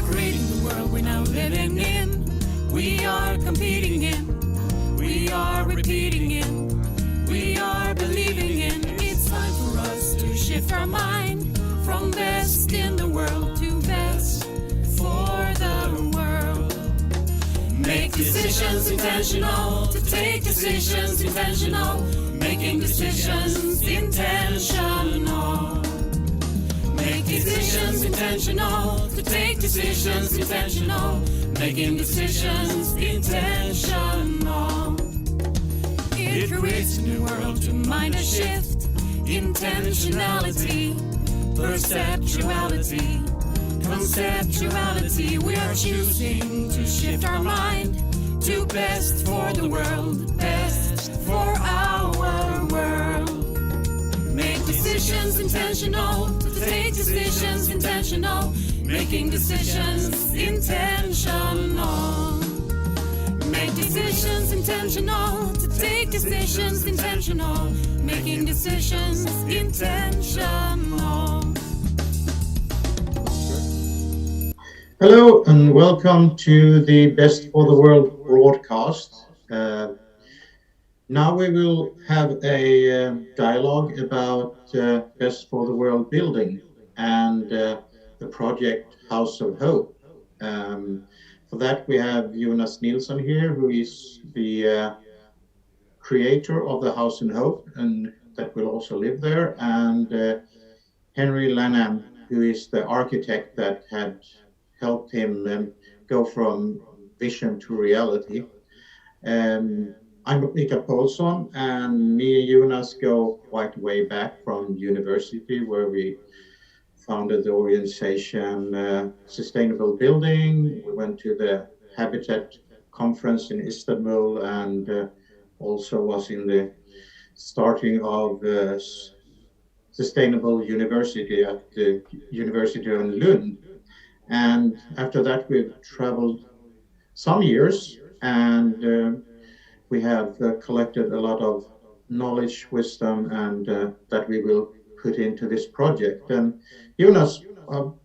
creating the world we're now living in. We are competing in. We are repeating in. We are believing in. It's time for us to shift our mind from best in the world to best for the world. Make decisions intentional, to take decisions intentional, making decisions intentional. Make decisions intentional, to take decisions intentional, making decisions intentional. It creates a new world to mind a shift, intentionality, perceptuality, conceptuality. We are choosing to shift our mind to best for the world, best for our world. Make decisions intentional, to take decisions intentional, making decisions intentional. Make decisions intentional, to take decisions intentional, making decisions intentional. Hello and welcome to the Best for the World broadcast. Now we will have a dialogue about Best for the World building and the project House of Hope. For that we have Jonas Nilsson here, who is the creator of the House of Hope and that will also live there, and Henry Lanham, who is the architect that had helped him go from vision to reality. I'm Mikael Paulsson, and me and Jonas go quite way back from university, where we founded the organization Sustainable Building. We went to the Habitat conference in Istanbul, and also was in the starting of Sustainable University at the University of Lund. And after that, we've traveled some years, and we have collected a lot of knowledge, wisdom, and that we will put into this project. And Jonas,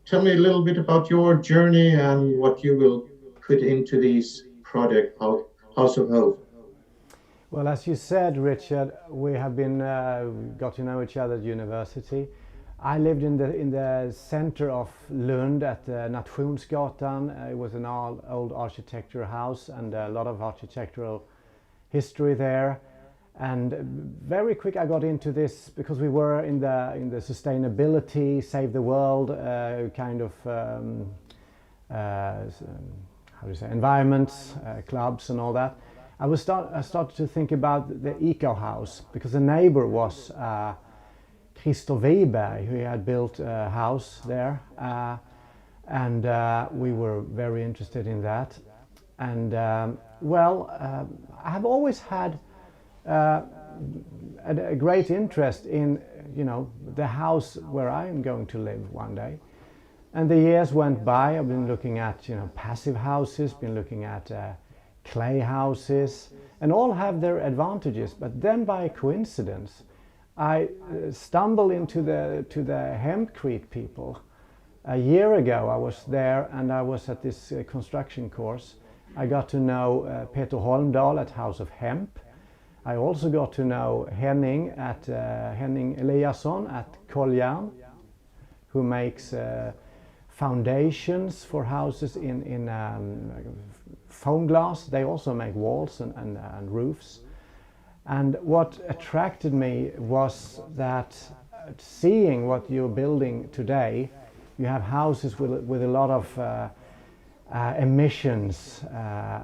tell me a little bit about your journey and what you will put into this project, House of Hope. Well, as you said, Richard, we have been got to know each other at university. I lived in the center of Lund at Nationsgatan. It was an old architecture house and a lot of architectural history there. And very quick I got into this because we were in the sustainability, save the world kind of how do you say, environments, clubs and all that. I started to think about the Eco House because the neighbor was Christer Wiberg, who had built a house there, and we were very interested in that. And I have always had a great interest in, the house where I am going to live one day. And the years went by. I've been looking at, passive houses, been looking at clay houses, and all have their advantages. But then, by coincidence, I stumbled into the Hempcrete people. A year ago I was there and I was at this construction course. I got to know Peter Holmdahl at House of Hemp. I also got to know Henning Eliasson at Koljärn, who makes foundations for houses in foam glass. They also make walls and roofs. And what attracted me was that seeing what you're building today, you have houses with a lot of emissions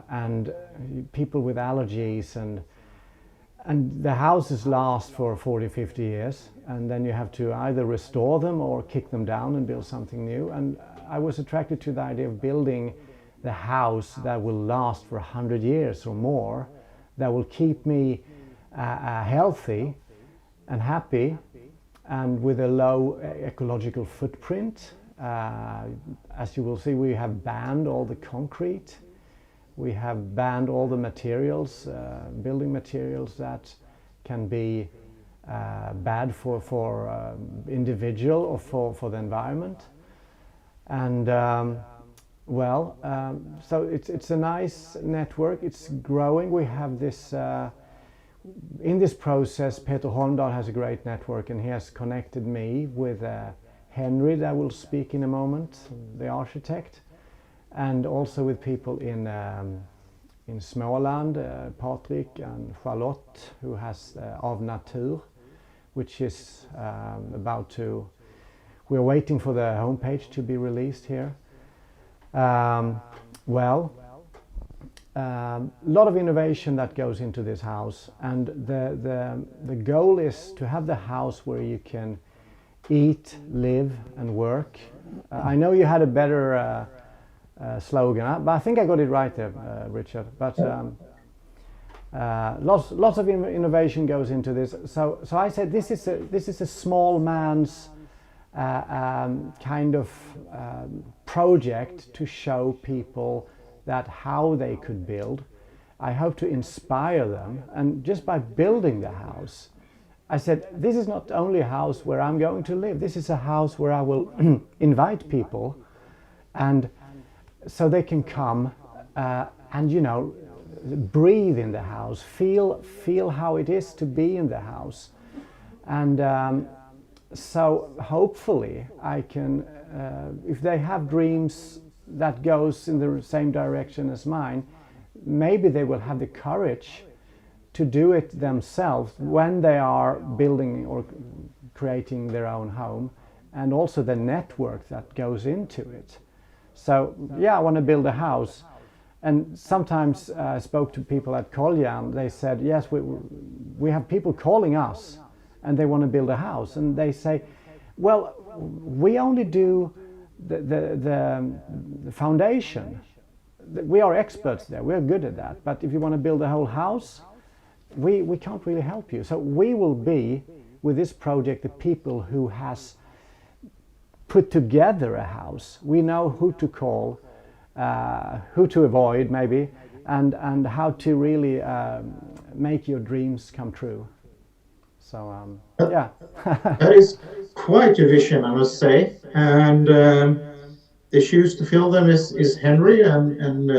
and people with allergies, and the houses last for 40-50 years, and then you have to either restore them or kick them down and build something new. And I was attracted to the idea of building the house that will last for 100 years or more, that will keep me healthy and happy and with a low ecological footprint. As you will see, we have banned all the concrete. We have banned all the materials, building materials that can be bad for individual or for the environment. And Well, so it's a nice network. It's growing. We have this in this process. Peter Holmdahl has a great network, and he has connected me with Henry, that will speak in a moment, the architect, and also with people in Småland, Patrik and Charlotte, who has Av Natur, which is about to. We're waiting for the homepage to be released here. A lot of innovation that goes into this house, and the goal is to have the house where you can eat, live and work. I know you had a better slogan, but I think I got it right there, Richard. But lots of innovation goes into this. So I said this is a small man's kind of project to show people that how they could build. I hope to inspire them, and just by building the house, I said this is not only a house where I'm going to live, this is a house where I will invite people, and so they can come and breathe in the house, feel how it is to be in the house, and so hopefully I can, if they have dreams that goes in the same direction as mine, maybe they will have the courage to do it themselves when they are building or creating their own home, and also the network that goes into it. So yeah, I want to build a house, and sometimes I spoke to people at Coljan. They said, yes, we have people calling us and they want to build a house, and they say, well, we only do the foundation. We are experts there, we're good at that, but if you want to build a whole house, we can't really help you. So we will be, with this project, the people who has put together a house. We know who to call, who to avoid maybe, and how to really make your dreams come true. So yeah. That is quite a vision, I must say. And the shoes to fill them is Henry, and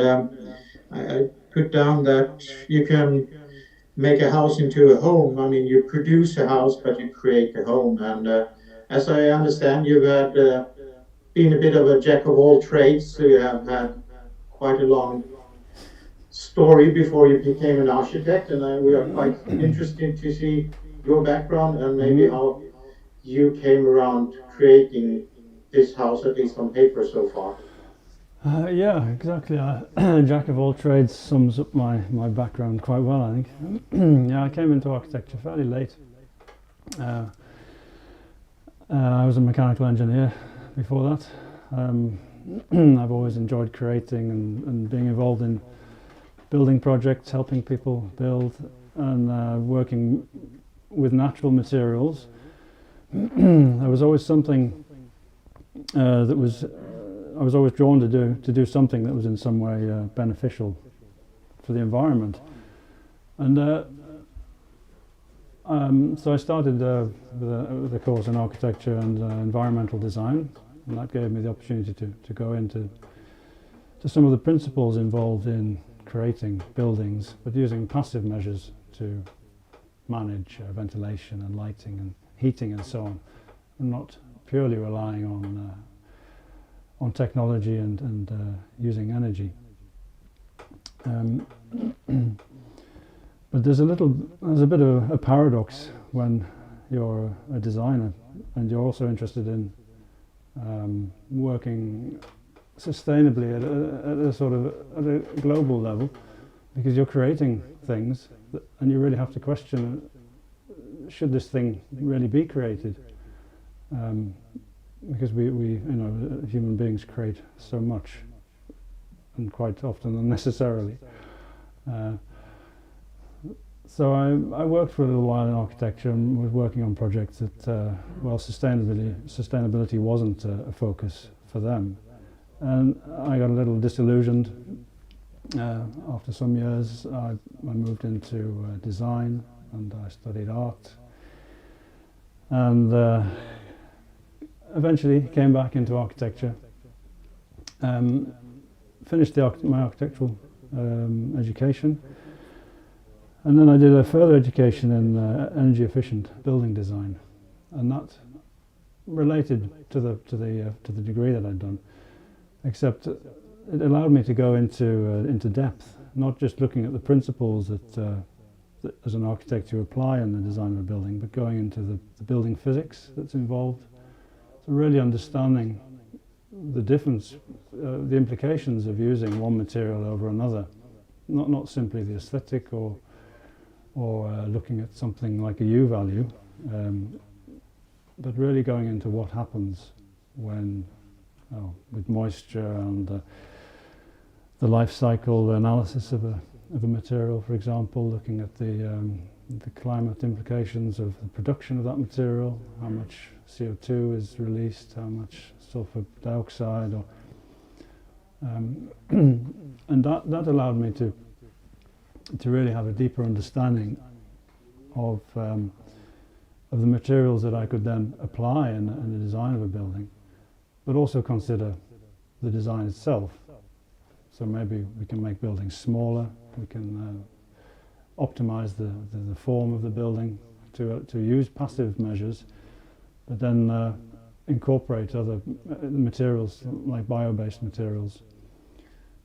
I put down that you can make a house into a home. I mean, you produce a house, but you create a home. And as I understand, you've had been a bit of a jack of all trades, so you have had quite a long story before you became an architect, and we are quite interested to see your background and maybe how you came around creating this house, at least on paper so far. Yeah, exactly. Jack of all trades sums up my background quite well, I think. Yeah, I came into architecture fairly late. I was a mechanical engineer before that. I've always enjoyed creating and being involved in building projects, helping people build, and working with natural materials. There was always something that was I was always drawn to do something that was in some way beneficial for the environment, and so I started with a course in architecture and environmental design, and that gave me the opportunity to go into some of the principles involved in creating buildings, but using passive measures to manage ventilation and lighting and heating and so on, and not purely relying on technology and using energy. But there's a bit of a paradox when you're a designer and you're also interested in working sustainably at a global level, because you're creating things and you really have to question, should this thing really be created? Because we human beings create so much, and quite often unnecessarily. So I worked for a little while in architecture and was working on projects that, sustainability wasn't a focus for them. And I got a little disillusioned. After some years, I moved into design, and I studied art. And eventually came back into architecture. finished my architectural education, and then I did a further education in energy efficient building design, and that related to the degree that I'd done, except it allowed me to go into depth, not just looking at the principles that as an architect you apply in the design of a building, but going into the building physics that's involved, so really understanding the difference, the implications of using one material over another, not simply the aesthetic or looking at something like a U value, but really going into what happens when with moisture and the life cycle analysis of a material, for example, looking at the climate implications of the production of that material, how much CO2 is released, how much sulfur dioxide, and that allowed me to really have a deeper understanding of the materials that I could then apply in the design of a building, but also consider the design itself. So maybe we can make buildings smaller, we can optimize the form of the building to use passive measures, but then incorporate other materials like bio-based materials,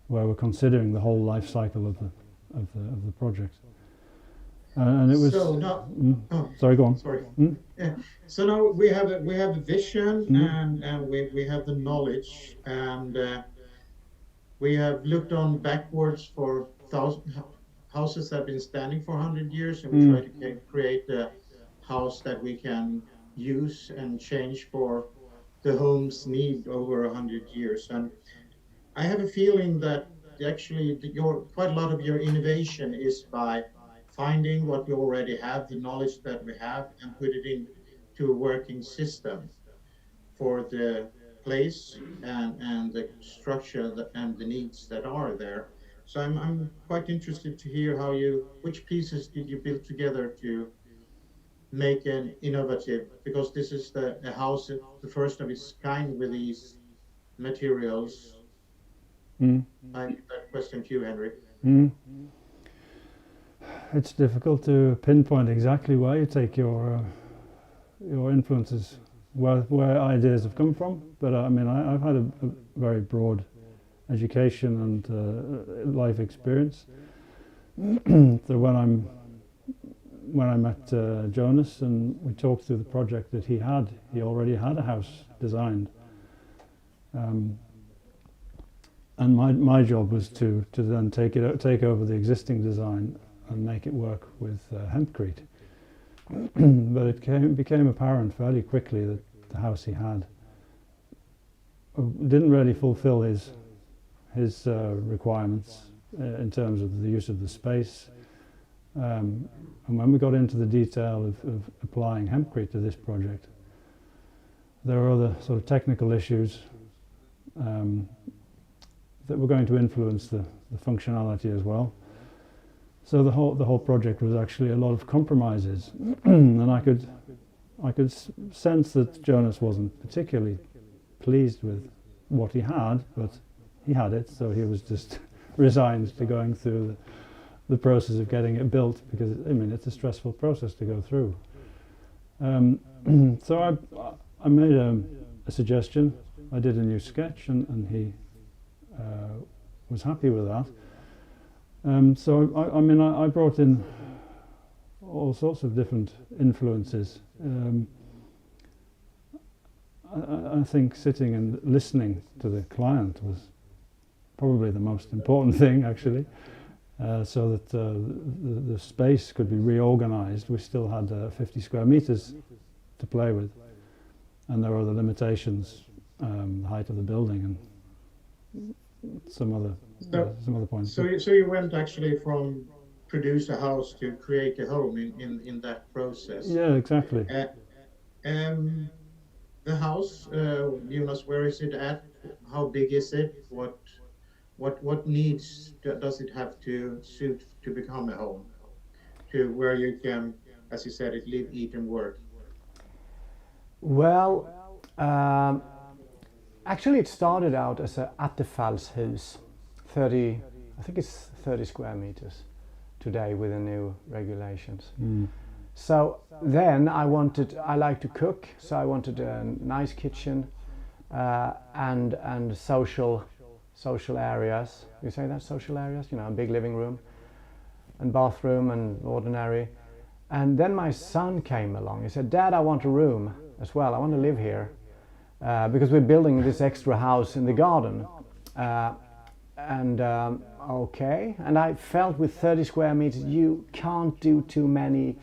where we're considering the whole life cycle of the project. And it was. So now, sorry, go on. Sorry. Yeah. So now we have a vision, and we have the knowledge, and we have looked on backwards for houses that have been standing for 100 years, and we try to create a house that we can use and change for the home's need over 100 years. And I have a feeling that actually quite a lot of your innovation is by finding what we already have, the knowledge that we have, and put it into a working system for the place and the structure and the needs that are there. So I'm quite interested to hear which pieces did you build together to make an innovative, because this is a house, the first of its kind with these materials. I give that question to you, Henrik. It's difficult to pinpoint exactly where you take your influences, where ideas have come from. But I mean, I've had a very broad education and life experience. So when I met Jonas and we talked through the project that he already had a house designed, and my job was to then take over the existing design and make it work with hempcrete. But it became apparent fairly quickly that the house he had didn't really fulfill his requirements in terms of the use of the space. And when we got into the detail of applying hempcrete to this project, there were other sort of technical issues that were going to influence the functionality as well. So the whole project was actually a lot of compromises, and I could sense that Jonas wasn't particularly pleased with what he had, but he had it, so he was just resigned to going through the process of getting it built, because I mean it's a stressful process to go through. So I made a suggestion. I did a new sketch, and he was happy with that. So I mean I brought in all sorts of different influences. I think sitting and listening to the client was probably the most important thing, actually, so that the space could be reorganized. We still had 50 square meters to play with, and there were other limitations, the height of the building and some other points. So you went actually from produce a house to create a home in that process. Yeah, exactly. The house, Jonas, where is it at? How big is it? What needs does it have to suit to become a home? To where you can, as you said, live, eat, and work. Well, actually it started out as a attefallshus, 30, I think it's 30 square meters today with the new regulations. So then I like to cook, so I wanted a nice kitchen and social areas. You say that, social areas? You know, a big living room and bathroom and ordinary. And then my son came along. He said, "Dad, I want a room as well. I want to live here because we're building this extra house in the garden." Okay. And I felt with 30 square meters, you can't do too many.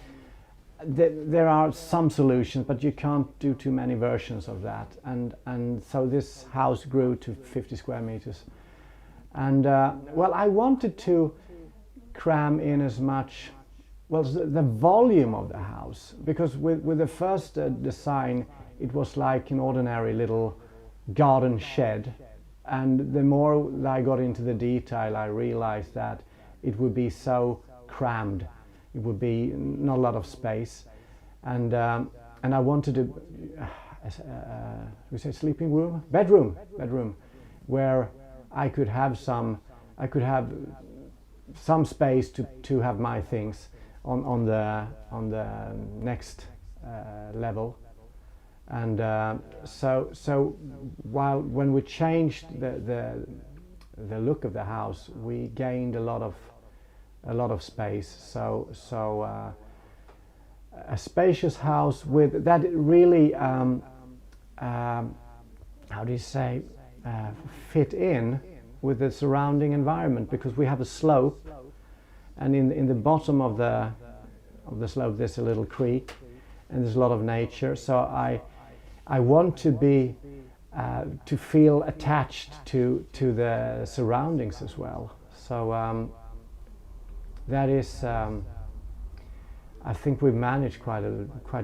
There are some solutions, but you can't do too many versions of that. And so this house grew to 50 square meters. And well, I wanted to cram in as much, well, the volume of the house, because with the first design, it was like an ordinary little garden shed. And the more I got into the detail, I realized that it would be so crammed. It would be not a lot of space, and I wanted to, we say sleeping room, bedroom, where I could have some space to have my things on the next level, and so when we changed the look of the house, we gained a lot of space. So a spacious house with that really how do you say fit in with the surrounding environment, because we have a slope, and in the bottom of the slope there's a little creek, and there's a lot of nature. So I want to be to feel attached to the surroundings as well. So that is, I think we've managed quite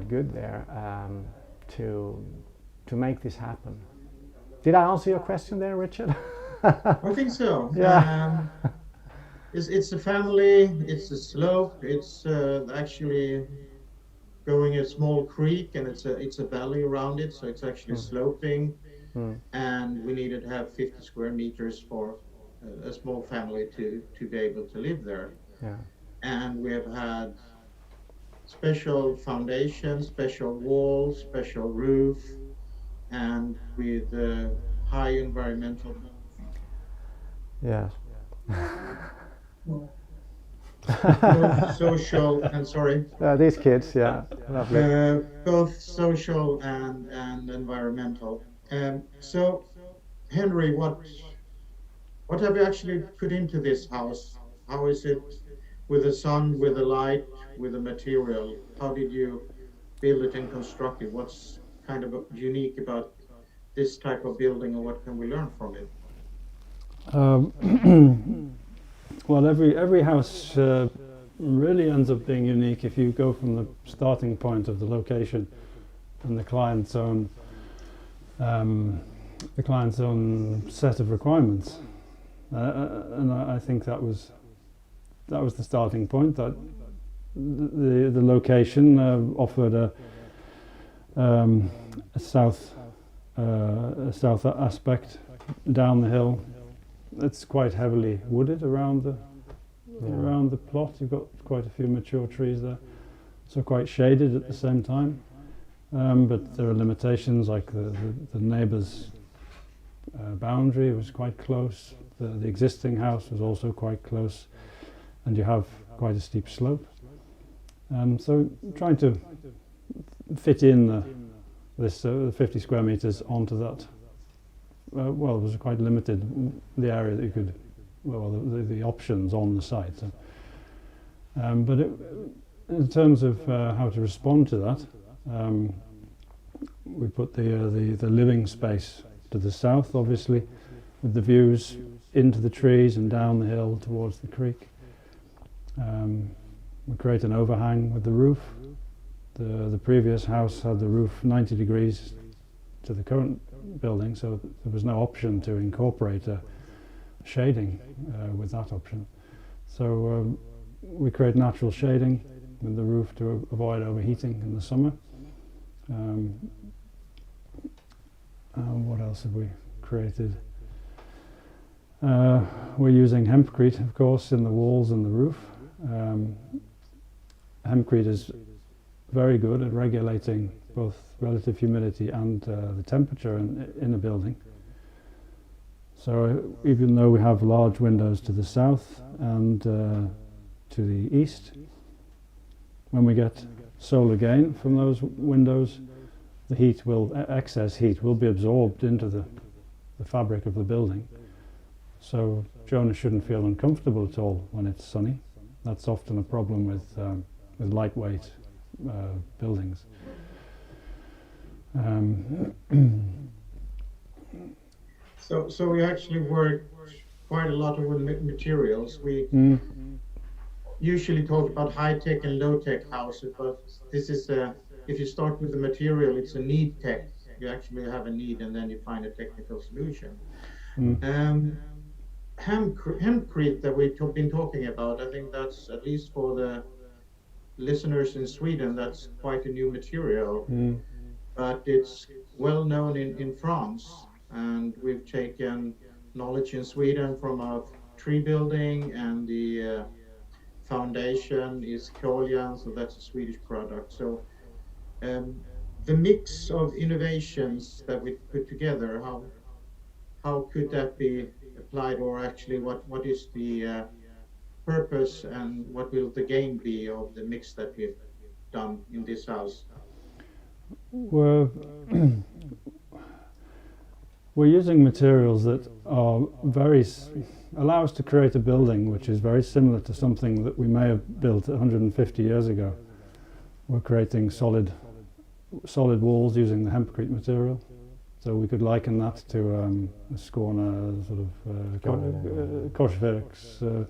good there to make this happen. Did I answer your question there, Richard? I think so. Yeah. It's a family, it's a slope, it's actually going a small creek, and it's a valley around it, so it's actually sloping. And we needed to have 50 square meters for a small family to be able to live there. Yeah. And we have had special foundations, special walls, special roof, and with high environmental. Yes. Both social and sorry. These kids, yeah, lovely. Both social and environmental. So, Henry, what have you actually put into this house? How is it with the sun, with the light, with the material? How did you build it and construct it? What's kind of unique about this type of building, or what can we learn from it? Well, every house really ends up being unique if you go from the starting point of the location and the client's own set of requirements, and I think that was the starting point. That the location offered a south aspect down the hill. It's quite heavily wooded around the plot. You've got quite a few mature trees there, so quite shaded at the same time. But there are limitations, like the neighbour's boundary was quite close. The existing house was also quite close, and you have quite a steep slope. So trying to fit in this 50 square meters onto that. Well, it was quite limited, the area that you could, the options on the site. So, but in terms of how to respond to that, we put the living space to the south, obviously, with the views into the trees and down the hill towards the creek. We create an overhang with the roof. The previous house had the roof 90 degrees to the current building, so there was no option to incorporate a shading with that option. So we create natural shading with the roof to avoid overheating in the summer. What else have we created? We're using hempcrete, of course, in the walls and the roof. Hempcrete is very good at regulating both relative humidity and the temperature in a building. So even though we have large windows to the south and to the east, when we get solar gain from those windows, the heat will, excess heat will be absorbed into the fabric of the building. So Jonas shouldn't feel uncomfortable at all when it's sunny. That's often a problem with lightweight buildings. So we actually work quite a lot with materials. We usually talk about high-tech and low-tech houses, but this is if you start with the material, it's a need tech. You actually have a need, and then you find a technical solution. Hempcrete that we've been talking about, I think that's, at least for the listeners in Sweden, that's quite a new material. But it's well known in France, and we've taken knowledge in Sweden from our tree building, and the foundation is Koljan, so that's a Swedish product. So the mix of innovations that we put together, how could that be applied, or actually what is the purpose and what will the gain be of the mix that we've done in this house? We're using materials that are allow us to create a building which is very similar to something that we may have built 150 years ago. We're creating solid walls using the hempcrete material. So we could liken that to a Skåne sort of Korsverks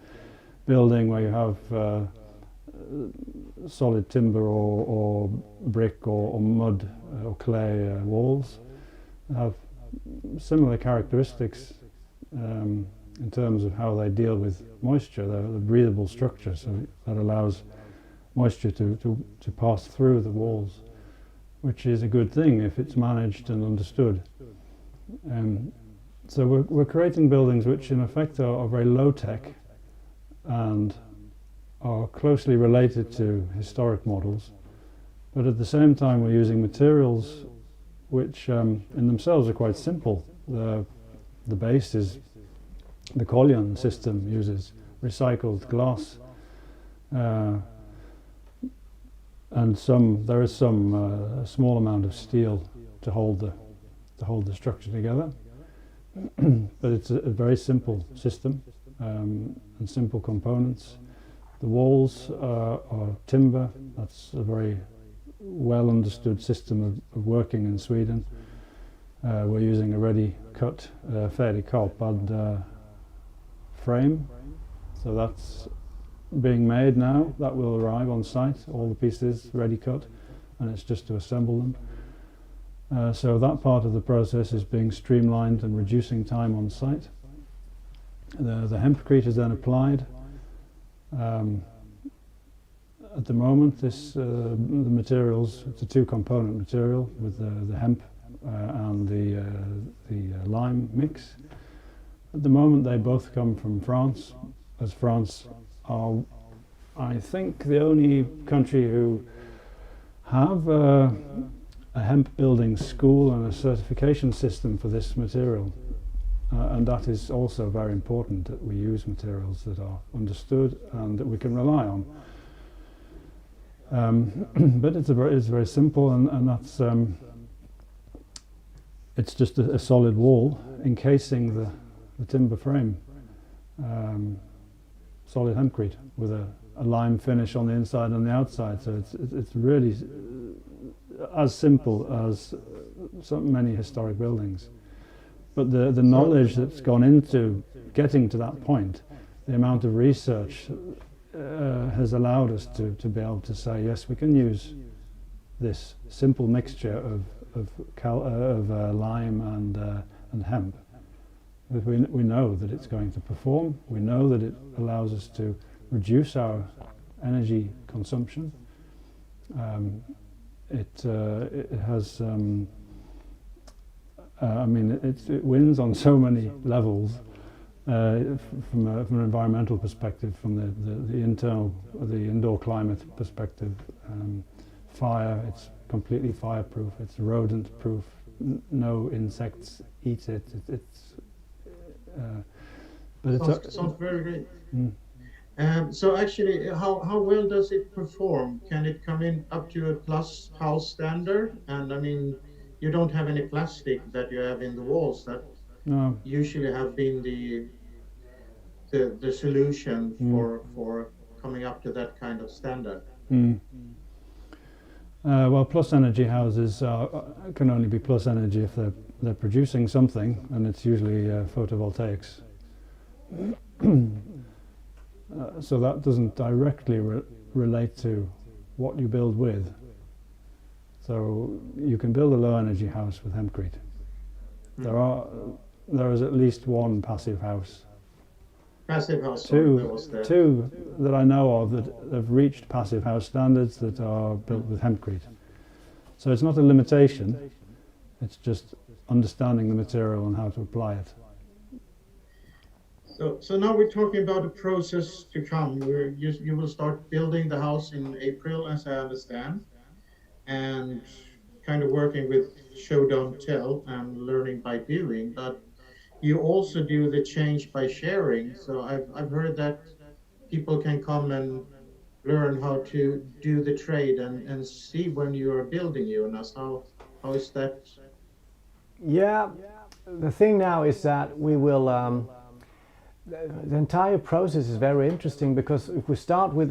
building where you have solid timber or brick or mud or clay walls. They have similar characteristics in terms of how they deal with moisture. They're a breathable structure, so that allows moisture to pass through the walls, which is a good thing if it's managed and understood. So we're creating buildings which in effect are very low-tech and are closely related to historic models, but at the same time we're using materials which in themselves are quite simple. The base is the Koljan system, uses recycled glass, and there is a small amount of steel to hold the structure together. But it's a very simple system and simple components. The walls are timber. That's a very well understood system of working in Sweden. We're using a ready cut, färdigkapad frame. So that's being made now. That will arrive on site, all the pieces ready cut, and it's just to assemble them. So that part of the process is being streamlined and reducing time on site. The hempcrete is then applied. At the moment, the materials, it's a two-component material with the hemp and the lime mix. At the moment, they both come from France, as France are, I think, the only country who have a hemp building school and a certification system for this material. And that is also very important, that we use materials that are understood and that we can rely on. But it's very simple, and that's it's just a solid wall encasing the timber frame, solid hempcrete with a lime finish on the inside and the outside. So it's really as simple as so many historic buildings. But the knowledge that's gone into getting to that point, the amount of research has allowed us to be able to say, yes, we can use this simple mixture of lime and hemp. But we know that it's going to perform. We know that it allows us to reduce our energy consumption. It has. I mean, it wins on so many levels from an environmental perspective, from the indoor climate perspective. Fire, it's completely fireproof, it's rodent proof, no insects eat it. Sounds very great. So actually, how well does it perform? Can it come in up to a plus house standard? And I mean, you don't have any plastic that you have in the walls that No. usually have been the solution for coming up to that kind of standard. Well, plus energy houses can only be plus energy if they're producing something, and it's usually photovoltaics. So that doesn't directly relate to what you build with. So you can build a low energy house with hempcrete. There is at least one passive house. Passive house. Two that I know of that have reached passive house standards that are built with hempcrete. So it's not a limitation, it's just understanding the material and how to apply it. So now we're talking about the process to come. You will start building the house in April, as I understand, and kind of working with show, don't tell, and learning by doing. But you also do the change by sharing. So I've heard that people can come and learn how to do the trade and see when you are building, Jonas. How is that? Yeah, the thing now is that we will. The entire process is very interesting because if we start with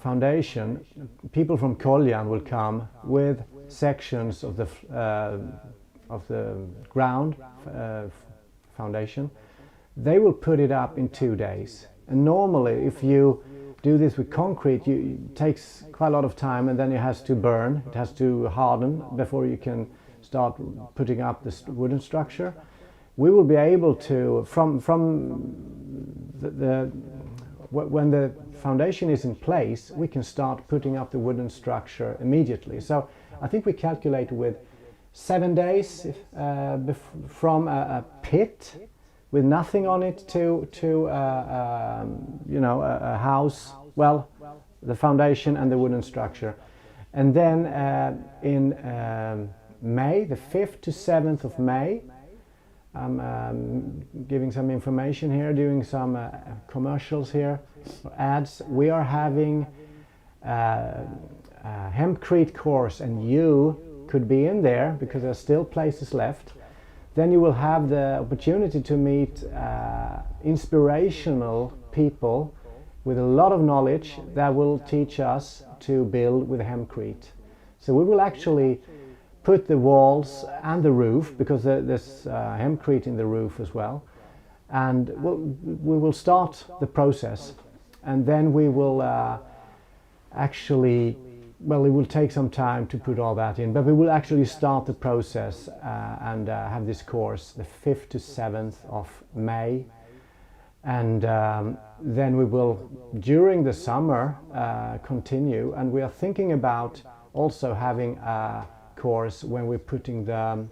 foundation, people from Koljan will come with sections of the ground foundation. They will put it up in 2 days. And normally, if you do this with concrete, it takes quite a lot of time, and then it has to burn, it has to harden before you can start putting up the wooden structure. We will be able to, when the foundation is in place, we can start putting up the wooden structure immediately. So I think we calculate with 7 days from a pit with nothing on it to a house. Well, the foundation and the wooden structure, and then in May, the 5th to 7th of May. I'm giving some information here, doing some commercials here, ads. We are having a hempcrete course, and you could be in there because there's still places left. Then you will have the opportunity to meet inspirational people with a lot of knowledge that will teach us to build with hempcrete. So we will actually put the walls and the roof, because there's hempcrete in the roof as well, and we will start the process, and then we will actually, well, it will take some time to put all that in, but we will actually start the process and have this course the 5th to 7th of May, and then we will during the summer continue, and we are thinking about also having a course when we're putting the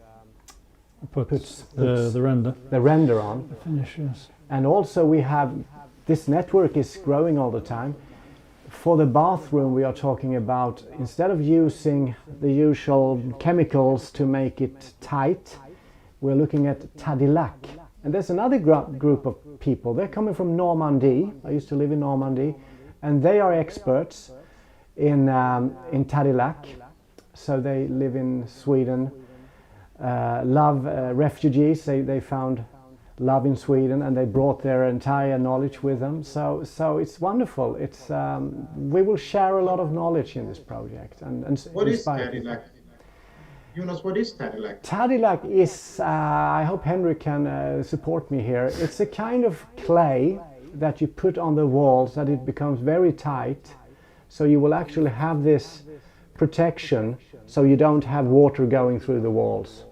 render on. The finish, yes. And also we have, this network is growing all the time. For the bathroom we are talking about, instead of using the usual chemicals to make it tight, we're looking at Tadilac. And there's another group of people, they're coming from Normandy. I used to live in Normandy, and they are experts in Tadilac. So they live in Sweden, love refugees. They found love in Sweden, and they brought their entire knowledge with them. So it's wonderful. It's we will share a lot of knowledge in this project. And what is Tadilac? Jonas, what is Tadilac? Tadilac is, I hope Henry can support me here. It's a kind of clay that you put on the walls that it becomes very tight. So you will actually have this protection, so you don't have water going through the walls.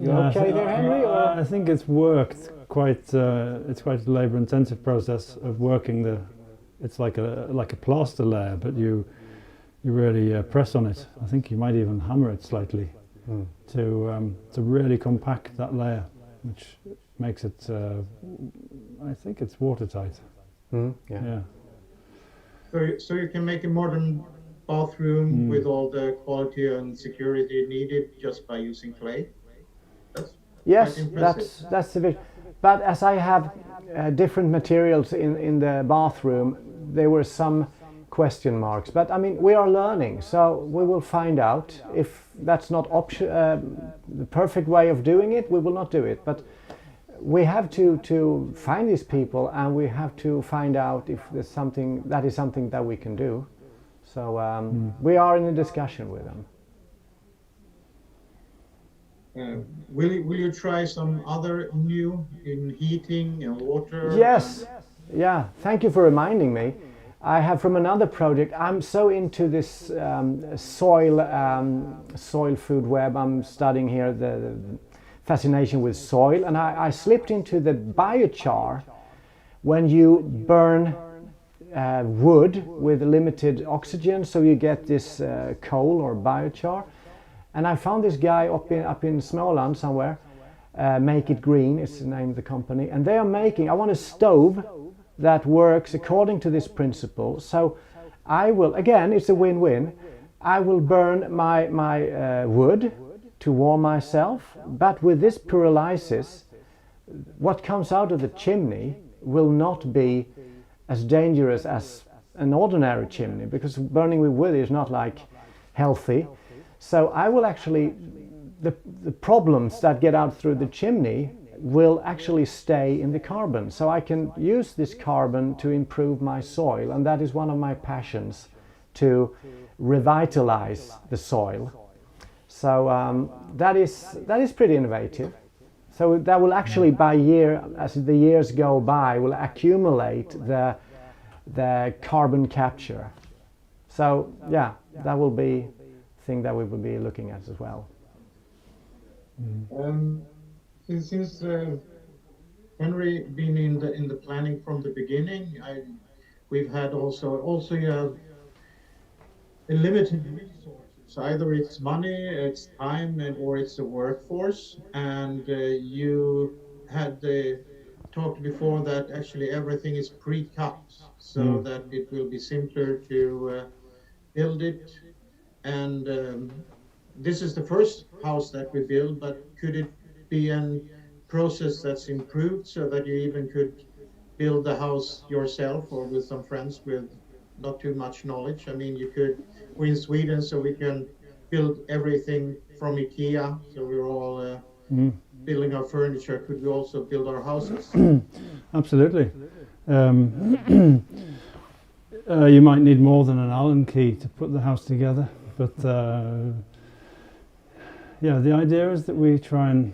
You okay there, Henry? I think it's worked quite. It's quite a labour-intensive process of working the. It's like a plaster layer, but you really press on it. I think you might even hammer it slightly to really compact that layer, which makes it, I think it's watertight. Yeah. Yeah. So you can make a modern bathroom with all the quality and security needed just by using clay. That's Yes, quite impressive. that's the vision. But as I have different materials in the bathroom, there were some question marks. But I mean, we are learning, so we will find out. If that's not the perfect way of doing it, we will not do it. But we have to find these people, and we have to find out if there's something that we can do. So we are in a discussion with them. Will you try some other new in heating and water? Yes, yeah. Thank you for reminding me. I have from another project. I'm so into this soil food web. I'm studying here the fascination with soil, and I slipped into the biochar. When you burn wood with limited oxygen, so you get this coal or biochar. And I found this guy up in Småland somewhere, Make It Green is the name of the company, and they are making, I want a stove that works according to this principle. So I will, again, it's a win-win. I will burn my wood to warm myself, but with this pyrolysis, what comes out of the chimney will not be as dangerous as an ordinary chimney, because burning with wood is not like healthy. So I will actually, the problems that get out through the chimney will actually stay in the carbon. So I can use this carbon to improve my soil, and that is one of my passions, to revitalize the soil. So that is pretty innovative. So that will actually, by year, as the years go by, will accumulate the carbon capture. So yeah, that will be a thing that we will be looking at as well. Since Henry been in the planning from the beginning, we've had also you have a limited resources. Either it's money, it's time, or it's a workforce. And you had talked before that actually everything is pre-cut, so that it will be simpler to build it. And this is the first house that we build, but could it be a process that's improved so that you even could build the house yourself or with some friends with not too much knowledge? I mean, we're in Sweden, so we can build everything from IKEA, so we're all building our furniture. Could we also build our houses? Absolutely. You might need more than an Allen key to put the house together, but yeah, the idea is that we try and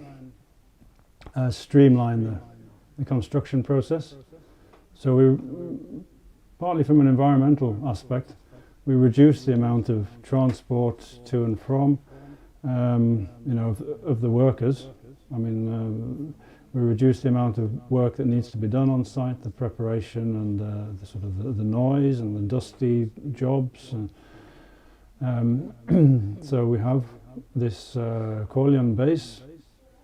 streamline the construction process. So we, partly from an environmental aspect, we reduce the amount of transport to and from, of the workers. I mean, we reduce the amount of work that needs to be done on site, the preparation and the sort of the noise and the dusty jobs. So we have this Colion base.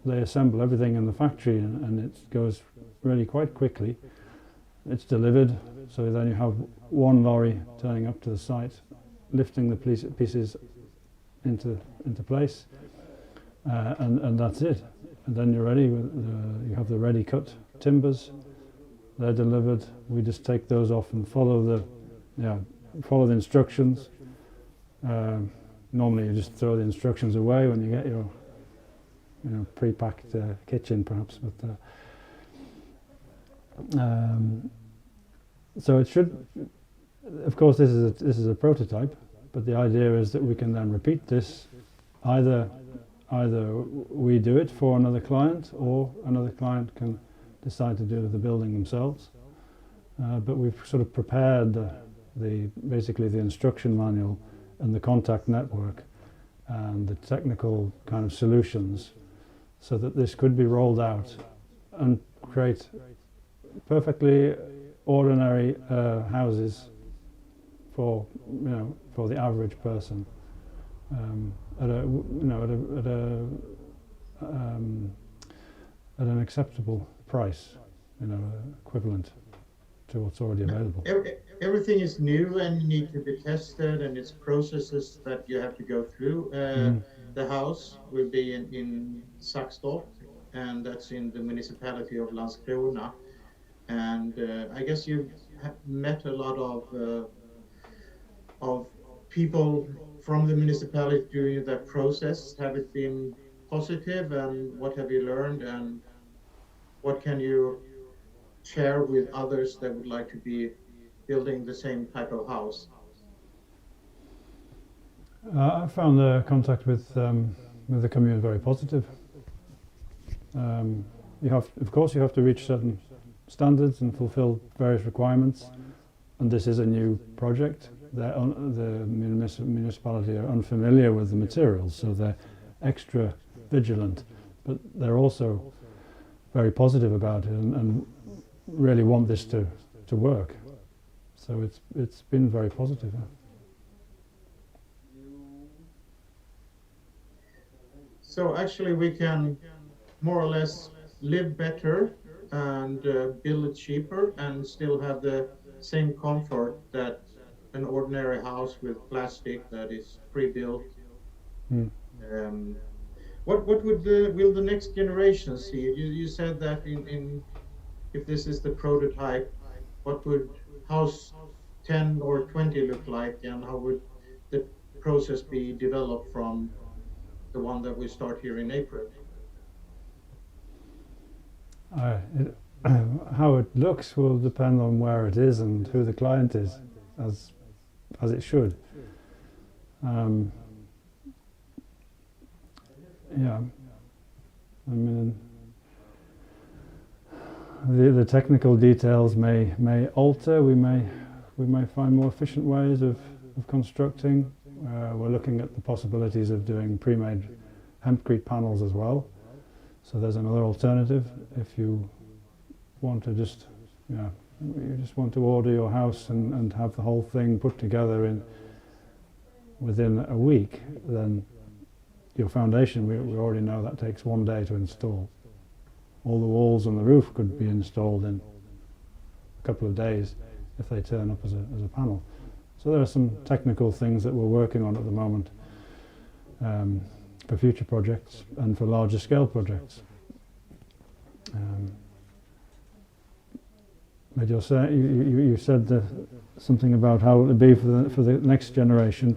They assemble everything in the factory, and it goes really quite quickly. It's delivered, so then you have one lorry turning up to the site, lifting the pieces into place, and that's it. And then you're ready. You have the ready cut timbers. They're delivered. We just take those off and follow the instructions. Normally, you just throw the instructions away when you get your pre-packed kitchen, perhaps. But so it should. Of course, this is a prototype, but the idea is that we can then repeat this. Either we do it for another client, or another client can decide to do the building themselves. But we've sort of prepared basically the instruction manual and the contact network and the technical kind of solutions, so that this could be rolled out and create perfectly ordinary houses for the average person at an acceptable price, equivalent to what's already available. Everything is new and need to be tested, and it's processes that you have to go through. The house will be in Saxtorp, and that's in the municipality of Landskrona. And I guess you've met a lot of people from the municipality during that process. Have it been positive, and what have you learned, and what can you share with others that would like to be building the same type of house? I found the contact with the commune very positive. Of course, you have to reach certain standards and fulfill various requirements, and this is a new project. The municipality are unfamiliar with the materials, so they're extra vigilant, but they're also very positive about it and really want this to work. So it's been very positive. So actually we can more or less live better and build it cheaper and still have the same comfort that an ordinary house with plastic that is pre-built. What will the next generation see? You said that if this is the prototype, what would house 10 or 20 look like, and how would the process be developed from the one that we start here in April? How it looks will depend on where it is and who the client is, as it should. I mean, the technical details may alter. We may find more efficient ways of constructing. We're looking at the possibilities of doing pre-made hempcrete panels as well. So there's another alternative. If you want to you just want to order your house and have the whole thing put together within a week, then your foundation, we already know that takes 1 day to install. All the walls and the roof could be installed in a couple of days if they turn up as a panel. So there are some technical things that we're working on at the moment for future projects and for larger scale projects. But you said something about how it would be for the next generation.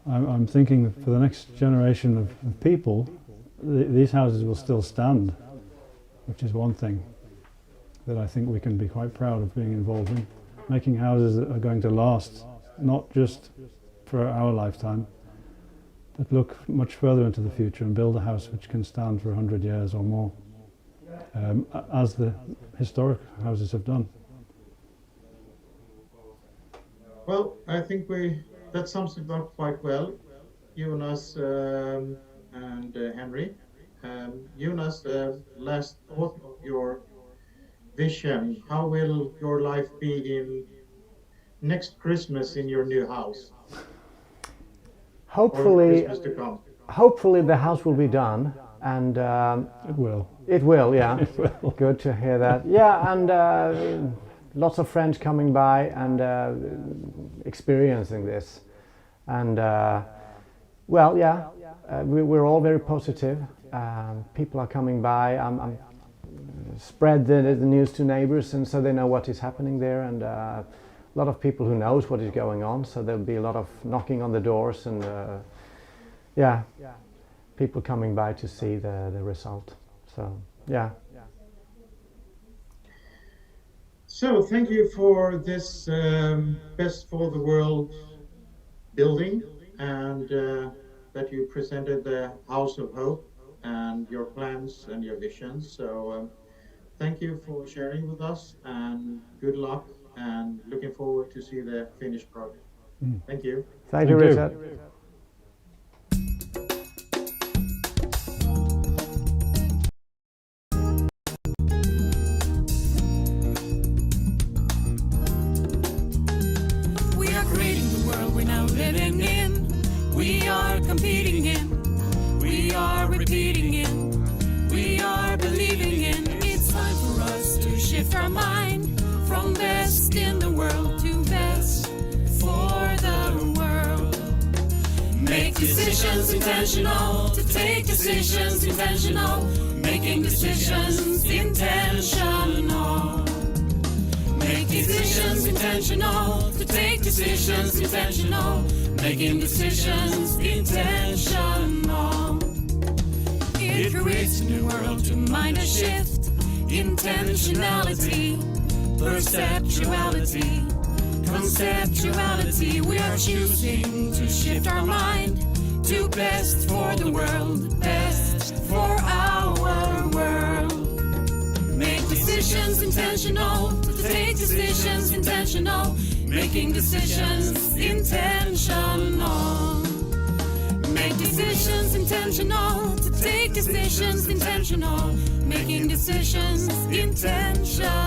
I'm thinking for the next generation of people, these houses will still stand, which is one thing that I think we can be quite proud of being involved in. Making houses that are going to last, not just for our lifetime, but look much further into the future and build a house which can stand for 100 years or more, as the historic houses have done. Well, I think that sums it up quite well. Jonas and Henry. Jonas, last thought of your vision. How will your life be in next Christmas in your new house? Hopefully, Christmas to come. hopefully the house will be done, and It will. it will. Yeah, It will. good to hear that. Yeah, and lots of friends coming by and experiencing this, and well, yeah, we're all very positive. People are coming by. I'm spread the news to neighbors, and so they know what is happening there, and a lot of people who knows what is going on. So there'll be a lot of knocking on the doors, and yeah, people coming by to see the result. So yeah. So thank you for this Best for the World building, and that you presented the House of Hope and your plans and your visions. So thank you for sharing with us, and good luck, and looking forward to see the finished product. Thank you. Thank you, Thank you. Richard. We are creating the world we're now living in. We are competing in. We are repeating in. We are believing in. shift our mind from best in the world to best for the world. Make decisions intentional, to take decisions intentional, making decisions intentional. Make decisions intentional, to take decisions intentional, making decisions intentional. It creates a new world to mind a shift, intentionality, perceptuality, conceptuality. We are choosing to shift our mind to best for the world, best for our world. Make decisions intentional, to take decisions intentional, making decisions intentional. Make decisions intentional, to take decisions intentional, making decisions intentional.